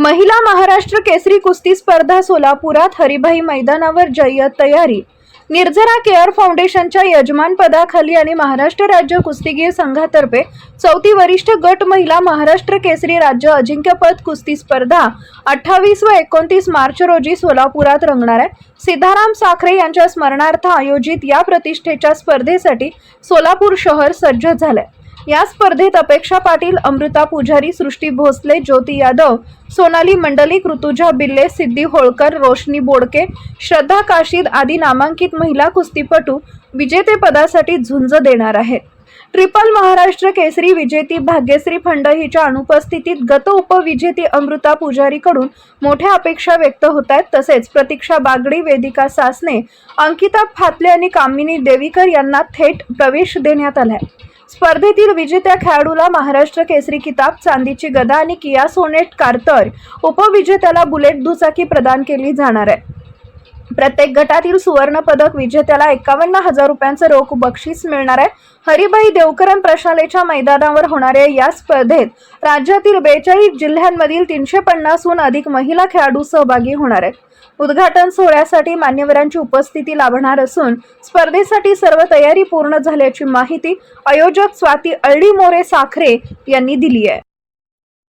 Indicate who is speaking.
Speaker 1: महिला महाराष्ट्र केसरी कुस्ती स्पर्धा सोलापुरात हरिभाई मैदानावर जय्यत तयारी। निर्जरा केअर फाउंडेशनच्या यजमानपदाखाली आणि महाराष्ट्र राज्य कुस्तीगीर संघातर्फे 4थी वरिष्ठ गट महिला महाराष्ट्र केसरी राज्य अजिंक्यपद कुस्ती स्पर्धा 28 व 29 मार्च रोजी सोलापुरात रंगणार आहे। सिद्धाराम साखरे यांच्या स्मरणार्थ आयोजित या प्रतिष्ठेच्या स्पर्धेसाठी सोलापूर शहर सज्ज झाले। या स्पर्धेत अपेक्षा पाटील, अमृता पुजारी, सृष्टी भोसले, ज्योती यादव, सोनाली मंडलिक, ऋतुजा बिल्ले, सिद्धी होळकर, रोशनी बोडके, श्रद्धा काशीद आदी नामांकित महिला कुस्तीपटू विजेतेपदासाठी झुंज देणार आहेत। ट्रिपल महाराष्ट्र केसरी विजेती भाग्यश्री फंड हिच्या अनुपस्थितीत गत उपविजेती अमृता पुजारीकडून मोठ्या अपेक्षा व्यक्त होत आहेत। तसेच प्रतीक्षा बागडी, वेदिका सासने, अंकिता फातले आणि कामिनी देवीकर यांना थेट प्रवेश देण्यात आलाय। स्पर्धेतील विजेत्या खेळाडूला महाराष्ट्र केसरी किताब, चांदीची गदा आणि किया सोनेट कार तर उपविजेत्याला बुलेट दुचाकी प्रदान केली जाणार आहे। प्रत्येक गटातील सुवर्ण पदक विजेत्याला 51,000 रुपयांचं रोख बक्षीस मिळणार आहे। हरिभाई देवकरण प्रशालेच्या मैदानावर होणाऱ्या या स्पर्धेत राज्यातील 42 जिल्ह्यांमधील 350हून अधिक महिला खेळाडू सहभागी होणार आहेत। उद्घाटन सोहळ्यासाठी मान्यवरांची उपस्थिती लाभणार असून स्पर्धेसाठी सर्व तयारी पूर्ण झाल्याची माहिती आयोजक स्वाती अळडी मोरे साखरे यांनी दिली आहे।